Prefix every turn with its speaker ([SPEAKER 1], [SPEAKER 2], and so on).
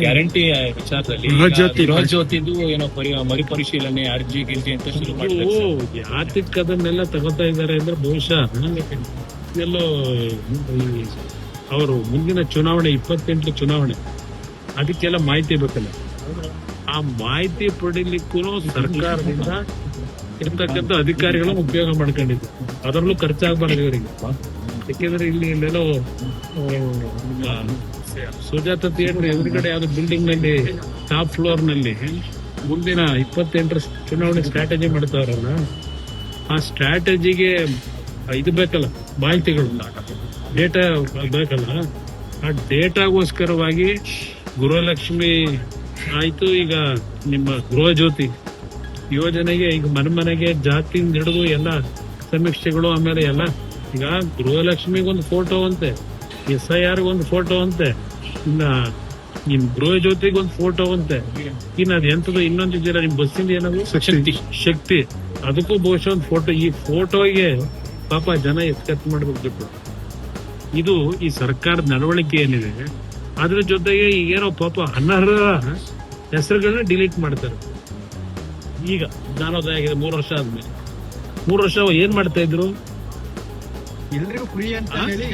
[SPEAKER 1] Guarantee ವಿಚಾರದಲ್ಲಿ ಗೃಹ ಜ್ಯೋತಿದು ಏನೋ ಮರುಪರಿಶೀಲನೆ ಅರ್ಜಿ ಗಿರ್ಜಿ ಅಂತ ಶುರು ಮಾಡಿದ್ರು.
[SPEAKER 2] ಯಾತಕ್ಕೆ ಅದನ್ನೆಲ್ಲ ತಗೋತಾ ಇದ್ದಾರೆ ಅಂದ್ರೆ ಬಹುಶಃ ಎಲ್ಲೋ ಅವರು ಮುಂದಿನ ಚುನಾವಣೆ 28 ಚುನಾವಣೆ ಅದಕ್ಕೆಲ್ಲ ಮಾಹಿತಿ ಬೇಕಲ್ಲ. ಆ ಮಾಹಿತಿ ಪಡೀಲಿಕ್ಕೂ ಸರ್ಕಾರದಿಂದ ಇರ್ತಕ್ಕಂಥ ಅಧಿಕಾರಿಗಳನ್ನು ಉಪಯೋಗ ಮಾಡ್ಕೊಂಡಿದ್ರು. ಅದರಲ್ಲೂ ಖರ್ಚಾಗಬಾರ್ದು ಇವರಿಗೆ. ಯಾಕೆಂದ್ರೆ ಇಲ್ಲೆಲ್ಲೋ ಸುಜಾತ ಥಿಯೇಟರ್ ಎದುರುಗಡೆ ಯಾವ್ದು ಬಿಲ್ಡಿಂಗ್ ನಲ್ಲಿ ಟಾಪ್ ಫ್ಲೋರ್ ನಲ್ಲಿ ಮುಂದಿನ 28 ಚುನಾವಣೆ ಸ್ಟ್ರಾಟಜಿ ಮಾಡ್ತಾವ್ರಲ್ಲ, ಆ ಸ್ಟ್ರಾಟಜಿಗೆ ಇದು ಬೇಕಲ್ಲ, ಮಾಹಿತಿಗಳು, ಡೇಟಾ ಬೇಕಲ್ಲ. ಆ ಡೇಟಾಗೋಸ್ಕರವಾಗಿ ಗೃಹಲಕ್ಷ್ಮಿ ಆಯ್ತು, ಈಗ ನಿಮ್ಮ ಗೃಹ ಜ್ಯೋತಿ ಯೋಜನೆಗೆ ಈಗ ಮನೆಗೆ ಜಾತಿ ಹಿಡಿದು ಎಲ್ಲ ಸಮೀಕ್ಷೆಗಳು, ಆಮೇಲೆ ಎಲ್ಲ ಈಗ ಗೃಹಲಕ್ಷ್ಮಿಗೊಂದು ಫೋಟೋ ಅಂತೆ, SIR ಒಂದು ಫೋಟೋ ಅಂತೆ, ಇನ್ನ ನಿಮ್ ಗೃಹ ಜ್ಯೋತಿಗೊಂದು ಫೋಟೋ ಅಂತೆ, ಇನ್ನು ಅದ್ ಎಂತದ್ದು ಇನ್ನೊಂದು ಇದೆಯಲ್ಲ ನಿಮ್ ಬಸ್ಸಿಂದ ಏನದು ಶಕ್ತಿ ಅದಕ್ಕೂ ಬಹುಶಃ ಒಂದು ಫೋಟೋ. ಈ ಫೋಟೋಗೆ ಪಾಪ ಜನ ಎಸ್ಕತ್ ಮಾಡ್ಬೇಕು. ಇದು ಈ ಸರ್ಕಾರದ ನಡವಳಿಕೆ ಏನಿದೆ ಅದ್ರ ಜೊತೆಗೆ ಈಗೇನೋ ಪಾಪ ಅನರ್ಹ ಹೆಸರುಗಳನ್ನ ಡಿಲೀಟ್ ಮಾಡ್ತಾರೆ. ಈಗ ಜ್ಞಾನೋದಯ ಆಗಿದೆ 3 ವರ್ಷ ಆದ್ಮೇಲೆ. 3 ವರ್ಷ ಏನ್ ಮಾಡ್ತಾ ಇದ್ರು?
[SPEAKER 3] ಎಲ್ರಿಗೂ ಫ್ರೀ ಅಂತ ಹೇಳಿ